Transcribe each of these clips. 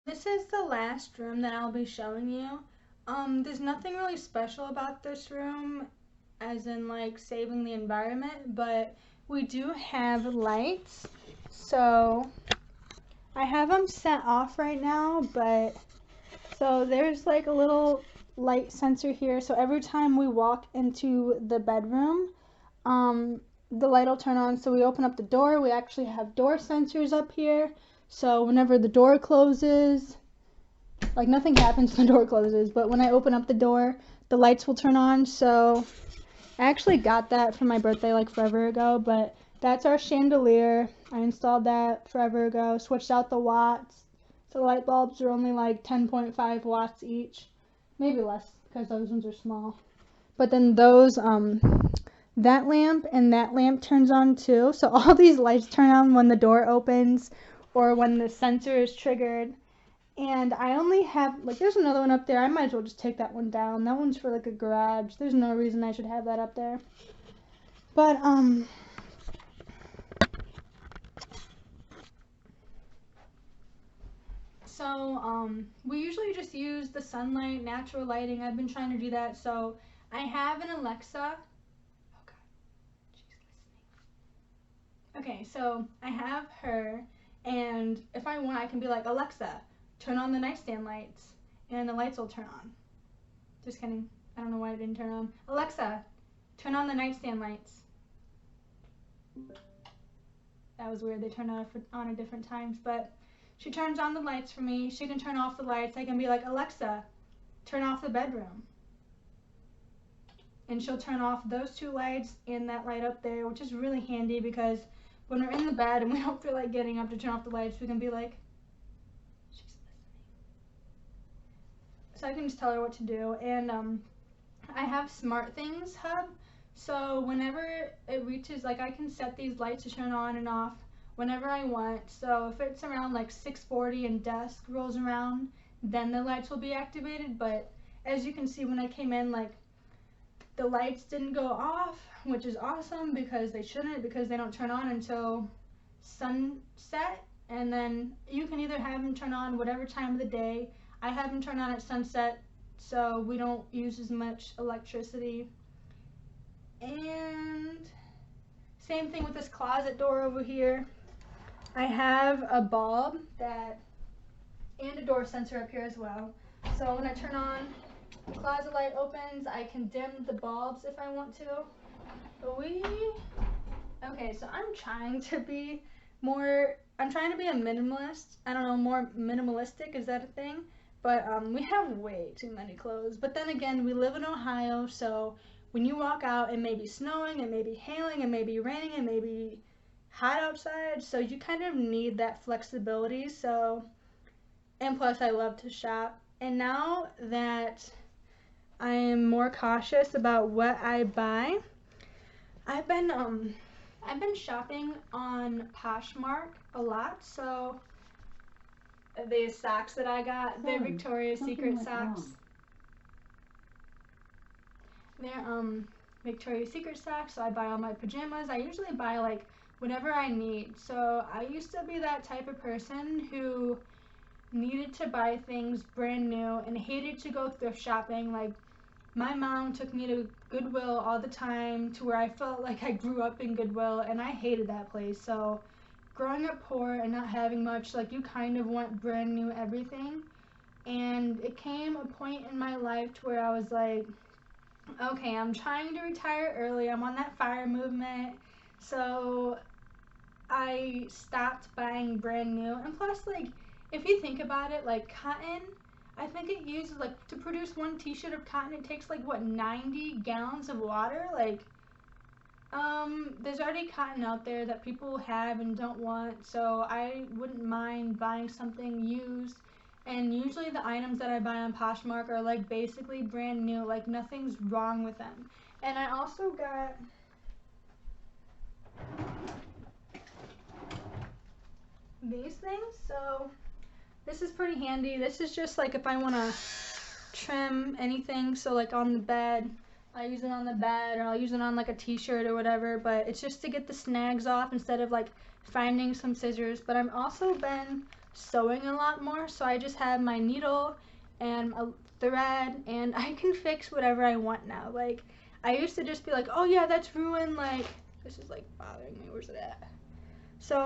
This is the last room that I'll be showing you. There's nothing really special about this room, as in like saving the environment, but we do have lights. So I have them set off right now, but so there's like a little light sensor here. So every time we walk into the bedroom, the light will turn on. So we open up the door. We actually have door sensors up here. So whenever the door closes, like nothing happens when the door closes, but when I open up the door, the lights will turn on. So I actually got that for my birthday like forever ago, but that's our chandelier. I installed that forever ago, switched out the watts. So the light bulbs are only like 10.5 watts each, maybe less because those ones are small. But then those, that lamp and that lamp turns on too. So all these lights turn on when the door opens or when the sensor is triggered. And I only have, like, there's another one up there. I might as well just take that one down. That one's for, like, a garage. There's no reason I should have that up there. But, we usually just use the sunlight, natural lighting. I've been trying to do that. So, I have an Alexa. Oh, God. She's listening. Okay, so I have her. And if I want, I can be like, Alexa, turn on the nightstand lights. And the lights will turn on. Just kidding. I don't know why it didn't turn on. Alexa, turn on the nightstand lights. That was weird. They turned on at different times, but she turns on the lights for me. She can turn off the lights. I can be like, Alexa, turn off the bedroom. And she'll turn off those two lights and that light up there, which is really handy because when we're in the bed and we don't feel like getting up to turn off the lights, we can be like, she's listening. So I can just tell her what to do. And I have SmartThings hub. So whenever it reaches, like I can set these lights to turn on and off whenever I want. So if it's around like 6:40 and dusk rolls around, then the lights will be activated. But as you can see, when I came in, like the lights didn't go off, which is awesome because they shouldn't, because they don't turn on until sunset. And then you can either have them turn on whatever time of the day. I have them turn on at sunset so we don't use as much electricity. And same thing with this closet door over here. I have a bulb that and a door sensor up here as well. So when I turn on, the closet light opens. I can dim the bulbs if I want to. Okay, so I'm trying to be a minimalist. I don't know, more minimalistic, is that a thing? But we have way too many clothes. But then again, we live in Ohio, so when you walk out, it may be snowing, it may be hailing, it may be raining, it may be hot outside, so you kind of need that flexibility. So, and plus I love to shop. And now that I am more cautious about what I buy, I've been shopping on Poshmark a lot. So these socks that I got, they're Victoria's Secret socks. They're Victoria's Secret socks, so I buy all my pajamas. I usually buy like whatever I need. So I used to be that type of person who needed to buy things brand new and hated to go thrift shopping. Like my mom took me to Goodwill all the time to where I felt like I grew up in Goodwill, and I hated that place. So growing up poor and not having much, like you kind of want brand new everything. And it came a point in my life to where I was like, okay, I'm trying to retire early. I'm on that FIRE movement. So I stopped buying brand new. And plus, like, if you think about it, like cotton, I think it uses, like, to produce one t-shirt of cotton, it takes, like, what, 90 gallons of water? Like, there's already cotton out there that people have and don't want, so I wouldn't mind buying something used. And usually the items that I buy on Poshmark are like basically brand new, like nothing's wrong with them. And I also got these things, so this is pretty handy. This is just like if I want to trim anything, so like on the bed, I use it on the bed, or I'll use it on like a t-shirt or whatever, but it's just to get the snags off instead of like finding some scissors. But I've also been sewing a lot more, so I just have my needle and a thread, and I can fix whatever I want now. Like, I used to just be like, oh yeah, that's ruined, like, this is like bothering me, where's it at? So,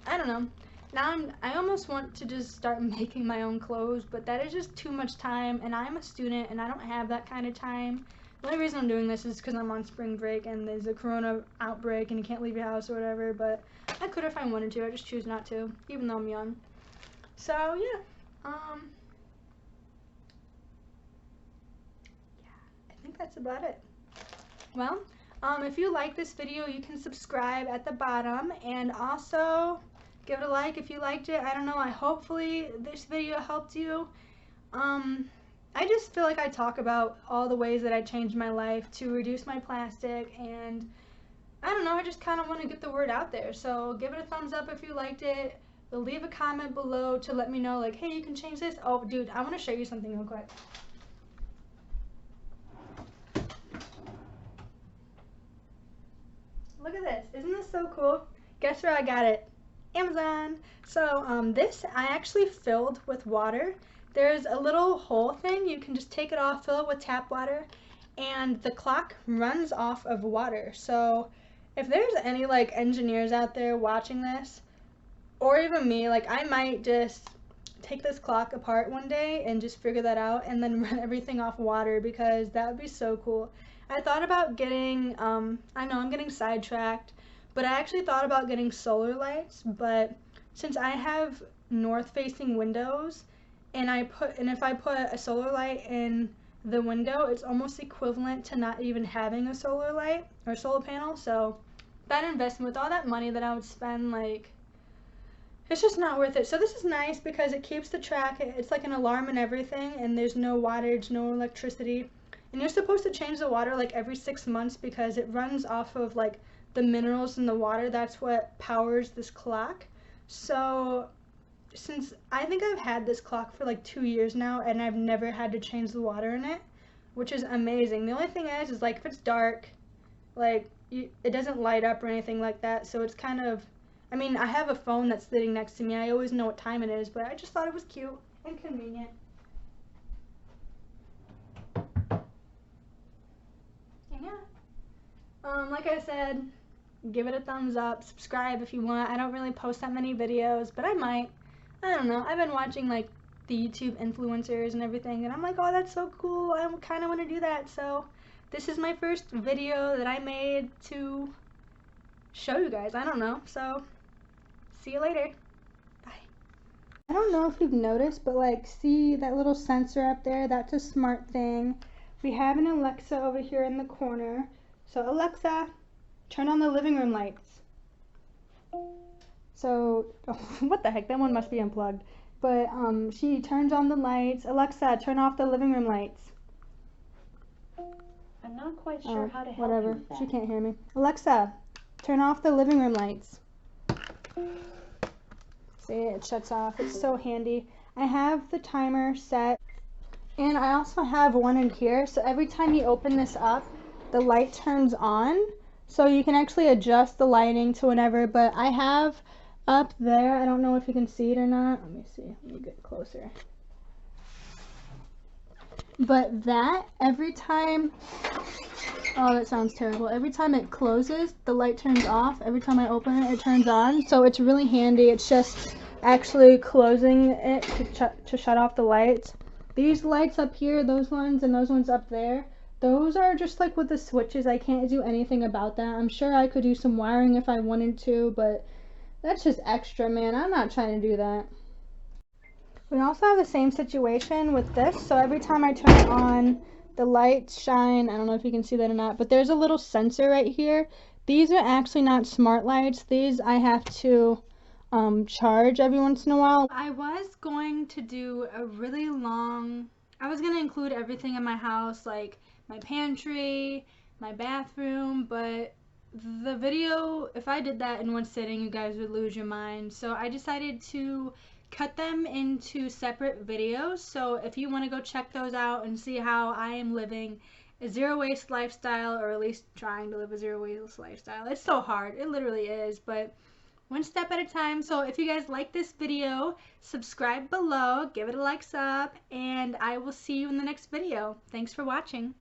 I don't know. Now I almost want to just start making my own clothes, but that is just too much time, and I'm a student and I don't have that kind of time. The only reason I'm doing this is because I'm on spring break and there's a corona outbreak and you can't leave your house or whatever, but I could if I wanted to. I just choose not to, even though I'm young. So, yeah. I think that's about it. Well, if you like this video, you can subscribe at the bottom, and also give it a like if you liked it. I don't know, hopefully this video helped you. I just feel like I talk about all the ways that I changed my life to reduce my plastic, and I don't know, I just kind of want to get the word out there. So give it a thumbs up if you liked it. Leave a comment below to let me know, like, hey, you can change this. Oh, dude, I want to show you something real quick. Look at this. Isn't this so cool? Guess where I got it? Amazon. So this I actually filled with water. There's a little hole thing. You can just take it off, fill it with tap water, and the clock runs off of water. So if there's any like engineers out there watching this, or even me, like I might just take this clock apart one day and just figure that out and then run everything off water, because that would be so cool. I thought about getting, I know I'm getting sidetracked, but I actually thought about getting solar lights, but since I have north-facing windows, and if I put a solar light in the window, it's almost equivalent to not even having a solar light or solar panel. So that investment, with all that money that I would spend, like, it's just not worth it. So this is nice because it keeps the track. It's like an alarm and everything, and there's no wattage, no electricity. And you're supposed to change the water like every 6 months because it runs off of like the minerals in the water. That's what powers this clock. So since I think I've had this clock for like 2 years now, and I've never had to change the water in it, which is amazing. The only thing is like if it's dark, like it doesn't light up or anything like that. So it's kind of, I mean, I have a phone that's sitting next to me. I always know what time it is, but I just thought it was cute and convenient. And yeah, like I said, give it a thumbs up, subscribe if you want. I don't really post that many videos, but I might. I don't know. I've been watching like the YouTube influencers and everything, and I'm like, oh, that's so cool. I kind of want to do that. So this is my first video that I made to show you guys. I don't know. So see you later. Bye. I don't know if you've noticed, but like, see that little sensor up there? That's a smart thing. We have an Alexa over here in the corner. So Alexa, turn on the living room lights. So, oh, what the heck? That one must be unplugged. But she turns on the lights. Alexa, turn off the living room lights. I'm not quite sure how to help whatever. you with that. She can't hear me. Alexa, turn off the living room lights. See, it shuts off. It's so handy. I have the timer set, and I also have one in here. So every time you open this up, the light turns on. So you can actually adjust the lighting to whenever, but I have up there, I don't know if you can see it or not. Let me see. Let me get closer. But that, every time, oh, that sounds terrible. Every time it closes, the light turns off. Every time I open it, it turns on. So it's really handy. It's just actually closing it to shut off the lights. These lights up here, those ones, and those ones up there, those are just like with the switches. I can't do anything about that. I'm sure I could do some wiring if I wanted to, but that's just extra, man. I'm not trying to do that. We also have the same situation with this. So every time I turn it on, the lights shine. I don't know if you can see that or not, but there's a little sensor right here. These are actually not smart lights. These I have to charge every once in a while. I was going to do a really long, I was going to include everything in my house, like my pantry, my bathroom, but the video, if I did that in one sitting, you guys would lose your mind. So I decided to cut them into separate videos. So if you want to go check those out and see how I am living a zero waste lifestyle, or at least trying to live a zero waste lifestyle. It's so hard. It literally is, but one step at a time. So if you guys like this video, subscribe below, give it a likes up, and I will see you in the next video. Thanks for watching.